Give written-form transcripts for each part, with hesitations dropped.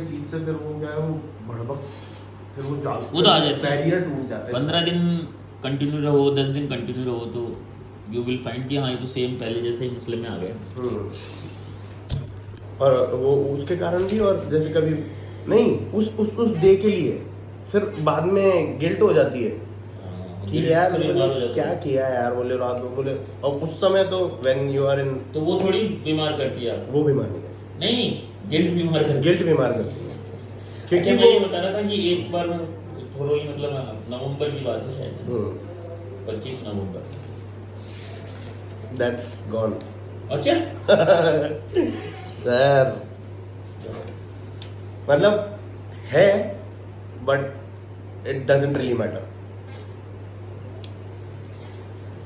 चीज से फिर वो क्या है, वो भड़बक, फिर वो वो तो आ जाती है। बैरियर टूट जाता है। 15 दिन कंटिन्यू रहो, 10 दिन कंटिन्यू रहो तो यू विल फाइंड कि हाँ ये तो सेम पहले जैसे ही मसले में आ गए। और वो उसके कारण भी, और जैसे कभी नहीं उस डे के लिए फिर बाद में गिल्ट हो जाती है कि यार मैंने क्या किया यार, बोले रात को बोले, और उस समय तो व्हेन यू आर इन, तो वो थोड़ी बीमार करती है आपको। वो बीमार नहीं करती, नहीं, गिल्ट बीमार करती है। गिल्ट बीमार करती है क्योंकि क्योंकि मैं ये वो बता रहा था कि एक बार थोड़ा ही मतलब नवंबर की बात है शायद, 25 नवंबर। दैट्स गॉन अच्छा सर, मतलब है but it doesn't really matter.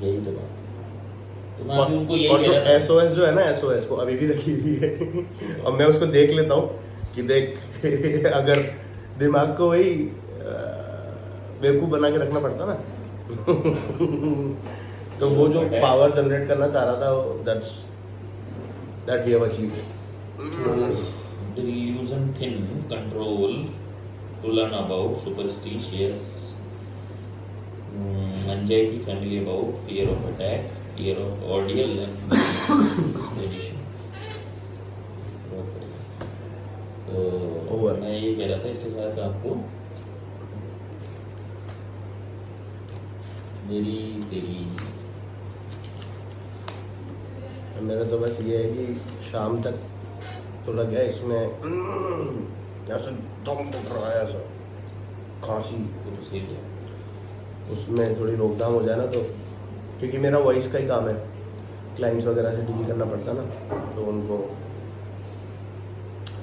यही तो बात। तो मैं अभी उनको यही और जो कह रहा था। SOS जो है ना, SOS वो अभी भी रखी हुई है और मैं उसको देख लेता हूँ कि देख अगर दिमाग को वही बेवकूफ बना के रखना पड़ता ना तो वो जो पावर जनरेट करना चाह रहा था, that we have achieved. Delusion thin control to learn about superstitious, anxiety family about fear of attack, fear of ordeal and magician. तो Over. मैं ये कह रहा था इसके साथ आपको मेरी तेरी मेरा तो बस ये है कि शाम तक थोड़ा क्या इसमें ऐसे दम टूट रहा है, ऐसा खांसी, वो तो सही है। उसमें थोड़ी रोकथाम हो जाए ना, तो क्योंकि मेरा वॉइस का ही काम है, क्लाइंट्स वगैरह से डील करना पड़ता ना, तो उनको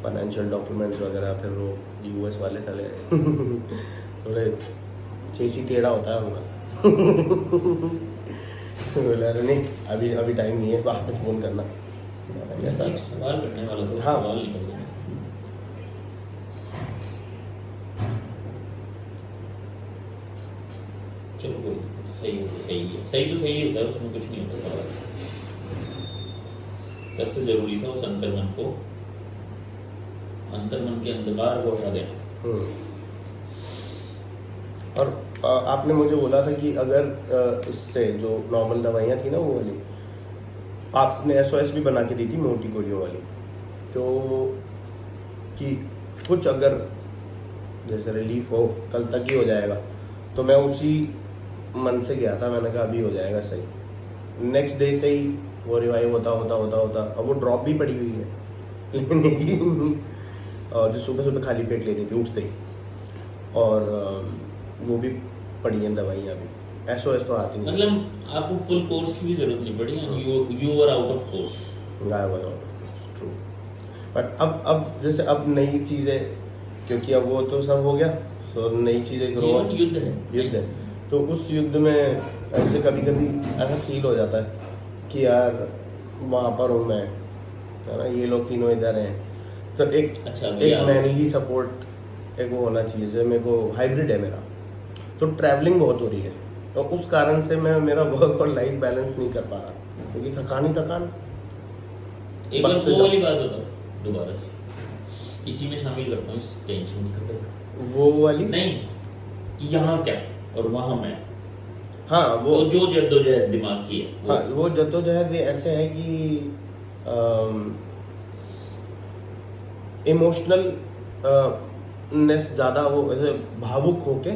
फाइनेंशियल डॉक्यूमेंट्स वगैरह, फिर वो US वाले साले थोड़े चेसी टेढ़ा होता है उनका बोला अरे नहीं अभी टाइम नहीं है, बाद में फ़ोन करना ऐसा। एक सवाल करने वाला था, हाँ। सवाल निकल गया। चलो कोई सही है तो सही है, सही तो सही होता है, उसमें कुछ नहीं होता सवाल। सबसे जरूरी था उस अंतर्मन को, अंतर्मन के अंधकार को हटा देना। और आपने मुझे बोला था कि अगर इससे जो नॉर्मल दवाइयाँ थी ना वो वाली, आपने SOS भी बना के दी थी मोटी गोलियों वाली, तो कि कुछ अगर जैसे रिलीफ हो कल तक ही हो जाएगा, तो मैं उसी मन से गया था, मैंने कहा अभी हो जाएगा सही। नेक्स्ट डे से ही वो रिवाइव होता, अब वो ड्रॉप भी पड़ी हुई है लेने की और जो सुबह खाली पेट लेनी थी उठते ही, और वो भी पड़ी हैं दवाइयाँ भी। SOS तो आती नहीं, मतलब आपको फुल कोर्स की भी जरूरत नहीं पड़ी, you are out of course. गायब हो ट्रू। बट अब जैसे अब नई चीज़ें, क्योंकि अब वो तो सब हो गया, तो नई चीज़ें ग्रो, युद्ध है, तो उस युद्ध में ऐसे कभी ऐसा फील हो जाता है कि यार वहाँ पर हूँ मैं, है ना, ये लोग तीनों इधर हैं, तो एक मैनली सपोर्ट एक वो होना चाहिए। जैसे मेरे को हाइब्रिड है मेरा, तो ट्रैवलिंग बहुत हो रही है, तो उस कारण से मैं मेरा वर्क और लाइफ बैलेंस नहीं कर पा रहा, क्योंकि थकान एक बार वो वाली बात होता दोबारा से इसी में शामिल करता हूँ, इस टेंशन की खबर वो वाली नहीं कि यहाँ क्या और वहाँ मैं। हाँ वो तो जो जद्दोजहद दिमाग की है हाँ वो जद्दोजहद ऐसे है कि इमोशनल नेस ज़्यादा, वो ऐसे भावुक होके,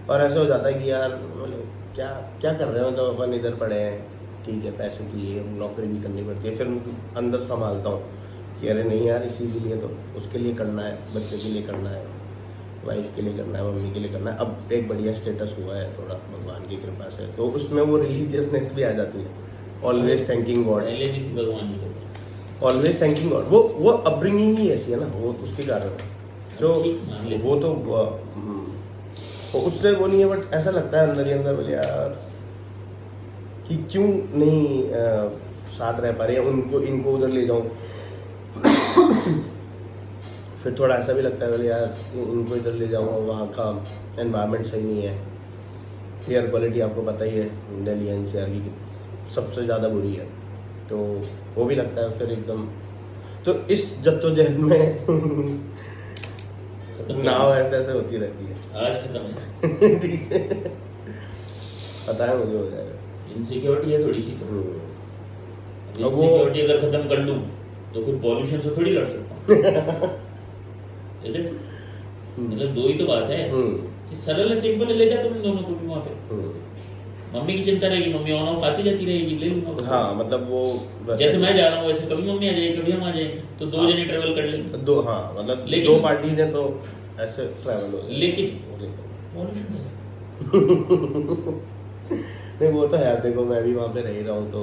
और ऐसे हो जाता है कि यार मतलब क्या क्या कर रहे हो, जब अपन इधर पड़े हैं, ठीक है पैसों के लिए नौकरी भी करनी पड़ती है, फिर अंदर संभालता हूँ कि अरे नहीं यार इसी के लिए, तो उसके लिए करना है, बच्चे के लिए करना है, वाइफ के लिए करना है, मम्मी के लिए करना है। अब एक बढ़िया स्टेटस हुआ है थोड़ा भगवान की कृपा से, तो उसमें वो रिलीजियसनेस भी आ जाती है। ऑलवेज थैंकिंग गॉड, पहले भी थी भगवान की, ऑलवेज थैंकिंग गॉड, वो अपब्रिंगिंग ही ऐसी है ना, वो उसके कारण है, जो वो तो उससे वो नहीं है, बट ऐसा लगता है अंदर ही अंदर बोले यार कि क्यों नहीं साथ रह पा रहे हैं, उनको इनको उधर ले जाऊं फिर थोड़ा ऐसा भी लगता है बोले यार इनको इधर ले जाऊंगा, वहाँ का एनवायरनमेंट सही नहीं है, एयर क्वालिटी आपको पता ही है दिल्ली NCR की सबसे ज़्यादा बुरी है, तो वो भी लगता है फिर एकदम। तो इस जद्दोजहद में खत्म नाव ऐसे ऐसे होती रहती है। आज खत्म है। ठीक है, पता है मुझे, हो जाएगा। इनसिक्योरिटी है थोड़ी सी तो। अब वो इनसिक्योरिटी अगर खत्म कर लूं तो फिर पॉल्यूशन से थोड़ी लड़ सकता हूँ। मतलब दो ही तो बात है कि सरल है, सिंपल है, ले जा तुम दोनों को भी वहां पे। मम्मी की चिंता रहेगी, मम्मी ऑन ऑफ आती जाती रहेगी, ले लूंगा। हाँ, मतलब वो जैसे मैं जा रहा हूँ वैसे कभी मम्मी आ जाएगी, कभी हम आ जाएंगे, तो दो जने ट्रेवल कर लेंगे। दो, हाँ मतलब लेकिन- दो पार्टीज हैं तो ऐसे ट्रैवल हो जाएगा। लेकिन पॉल्यूशन है। नहीं वो तो है, देखो मैं भी वहाँ पे रह रहा हूँ तो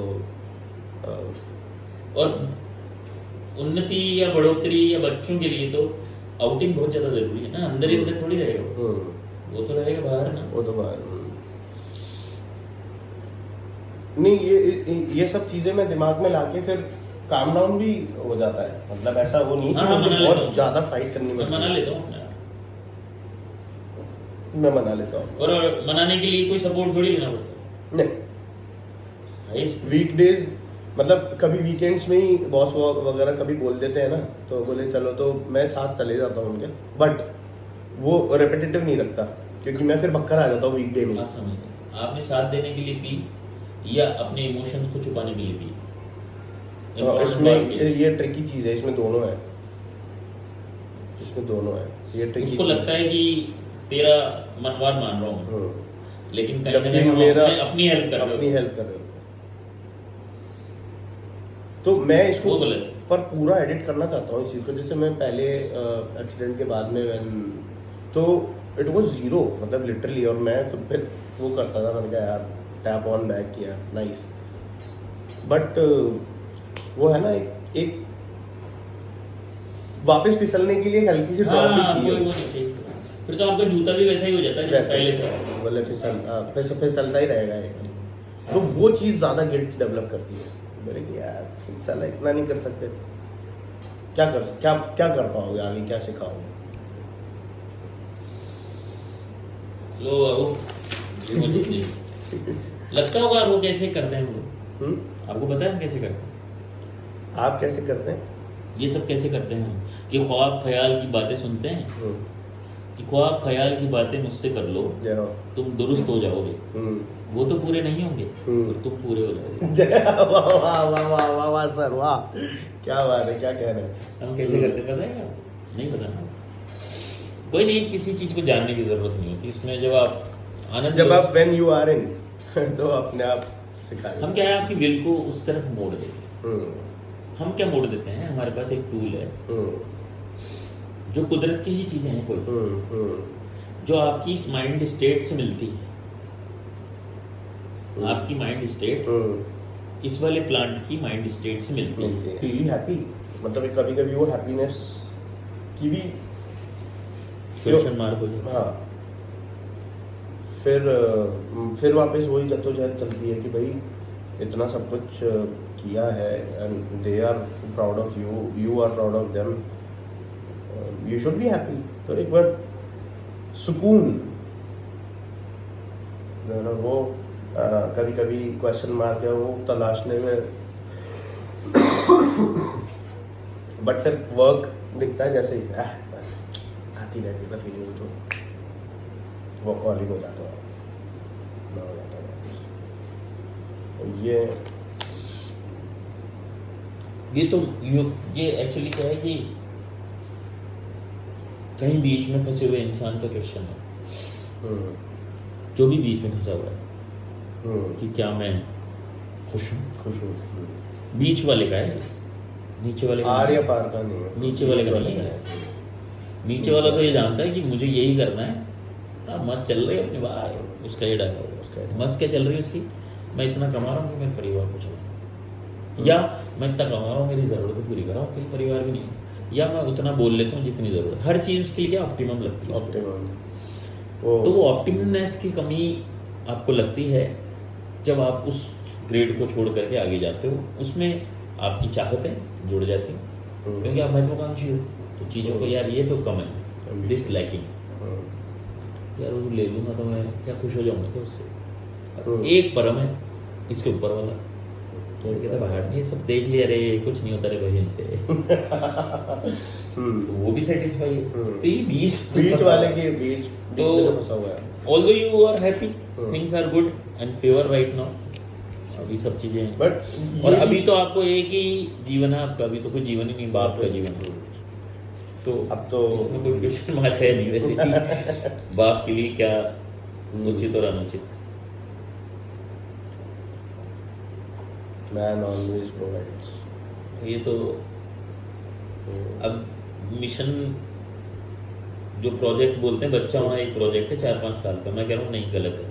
और उन्नति या बढ़ोतरी या बच्चों के लिए तो आउटिंग बहुत ज्यादा जरूरी है ना, अंदर ही अंदर थोड़ी रहेगा वो तो रहेगा बाहर ना। वो तो बाहर नहीं, ये सब चीजें मैं दिमाग में लाके फिर काम डाउन भी हो जाता है। मतलब ऐसा वो नहीं कि हाँ, मुझे मना लेता बहुत हूँ। ज्यादा फाइट करनी मैं पड़ती मना है। लेता हूँ अपने आप। मैं मना लेता हूँ। और मनाने के लिए कोई सपोर्ट थोड़ी लेना पड़ता नहीं, है। वीकडेज मतलब कभी वीकेंड्स में ही बॉस वगैरह कभी बोल देते हैं ना, तो बोले चलो तो मैं साथ चले जाता हूँ उनके, बट वो रेपिटेटिव नहीं रखता क्योंकि मैं फिर बक्कर आ जाता हूँ वीकडे में। आप समझते, आपने साथ देने के लिए पी या अपने इमोशंस को छुपाने के लिए पी? इसमें ये ट्रिकी चीज है, इसमें दोनों है, ये ट्रिकी उसको लगता है कि तेरा मनवार मान रहा हूँ, लेकिन कहीं ना जबकि कहीं हम मेरा अपनी हेल्प कर रहे हो। हेल्प कर रहे हो, तो मैं इसको वो गलत है। पर पूरा एडिट करना चाहता हूँ इस चीज़ को। जैसे मैं पहले एक्सीडेंट के बाद में तो इट वाज जीरो, मतलब लिटरली, और मैं खुद पे वो करता था, मैंने कहा यार टैप ऑन बैक किया, नाइस, बट वो है ना एक वापस फिसलने के लिए एक हल्की सी ड्रॉप भी हाँ, चाहिए। वो नहीं चाहिए। फिर तो आपका जूता भी वैसा ही हो जाता है जैसे पहले था। बोले फिसलता ही रहेगा ये। तो वो चीज़ ज़्यादा गिल्ट डेवलप करती है। बोले कि यार साला इतना नहीं कर सकते, क्या कर पाओगे आगे, क्या सिखाओगे? लो बाबू, लगता होगा वो कैसे करते हैं वो, आपको पता है हम कैसे करते हैं? आप कैसे करते हैं? ये सब कैसे करते हैं हम कि ख्वाब ख्याल की बातें सुनते हैं कि ख्वाब ख्याल की बातें मुझसे कर लो, जय हो। तुम दुरुस्त हो जाओगे। वो तो पूरे नहीं होंगे और तुम पूरे हो जाओगे। जय, वाह वाह वाह वाह वाह वाह सर, वाह, क्या बात है, क्या कह रहे हैं? हम कैसे करते हैं पता है क्या? नहीं पता ना, कोई नहीं, किसी चीज को जानने की जरूरत नहीं होती इसमें। जब आप आनंद, जब आप व्हेन यू आर इन तो अपने आप सिखा हम क्या है आपकी विल को उस तरफ मोड़ देते हैं। हम क्या मोड़ देते हैं, हमारे पास एक टूल है जो कुदरत की ही चीजें हैं, कोई जो आपकी इस माइंड स्टेट से मिलती है। आपकी माइंड स्टेट इस वाले प्लांट की माइंड स्टेट से मिलती है। रियली हैप्पी, मतलब कभी कभी वो हैप्पीनेस की भी क्वेश्चन मार्क हो जाता है। हाँ, फिर वापस वही जद्दोजहद चलती है कि भाई इतना सब कुछ किया है and they are proud of you, you are proud of them, you should be happy. तो एक बार सुकून वो कभी कभी क्वेश्चन मार के वो तलाशने में बट फिर वर्क दिखता है जैसे ही आती रहती है फीलिंग, जो वो कॉलिंग हो जाता है, मैं हो जाता हूँ वापस। ये एक्चुअली क्या है कि कहीं बीच में फंसे हुए इंसान का क्वेश्चन है, जो भी बीच में फंसा हुआ है कि क्या मैं खुश हूँ। बीच वाले का है, नीचे वाले का आर नहीं या है। पार का नहीं है, नीचे वाले का नहीं है। नीचे वाला तो ये जानता है कि मुझे यही करना है, मत चल रही है अपनी बात, उसका ये डायलॉग है। उसका मस्त क्या चल रही है उसकी, मैं इतना कमा रहा हूँ कि मेरे परिवार को चलाऊँ, या मैं इतना कमा रहा हूँ मेरी ज़रूरतें पूरी कर रहा हूँ, फिर परिवार भी नहीं है, या मैं उतना बोल लेता हूँ जितनी ज़रूरत। हर चीज़ उसके लिए ऑप्टिमम लगती है। तो वो ऑप्टिममनेस की कमी आपको लगती है जब आप उस ग्रेड को छोड़ करके आगे जाते हो, उसमें आपकी चाहतें जुड़ जाती हैं क्योंकि आप महत्वाकांक्षी हो। तो चीज़ों को यार ये तो कम है, डिसलाइकिंग, यार वो ले लूँगा तो मैं क्या खुश हो जाऊँगा क्या उससे। एक परम है इसके ऊपर वाला, तो कहता बाहर नहीं, सब देख लिया रे, कुछ नहीं होता रे भाई इनसे। तो वो भी सेटिस्फाई है। तो ये बीच बीच वाले के बीच तो में फंसा हुआ है। Although you are happy, things are good and favour right now, अभी सब चीजें हैं। बट और अभी तो आपको एक ही जीवन है आपका, अभी तो कोई जीवन ही नहीं, बाप का जीवन है। तो अब तो इसमें कोई क्वेश्चन मार्क है नहीं वैसे कि बाप के लिए क्या उचित और अनुचित। Man always provides. ये तो अब मिशन जो प्रोजेक्ट बोलते हैं, बच्चा होना एक प्रोजेक्ट है 4-5 साल का, मैं कह रहा हूँ नहीं, गलत है।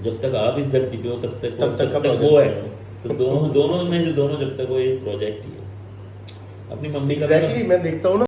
जब तक आप इस धरती पे हो तब तक वो है। तो दोनों में से जब तक वो एक प्रोजेक्ट ही है। अपनी मम्मी का एग्जैक्टली मैं देखता हूँ ना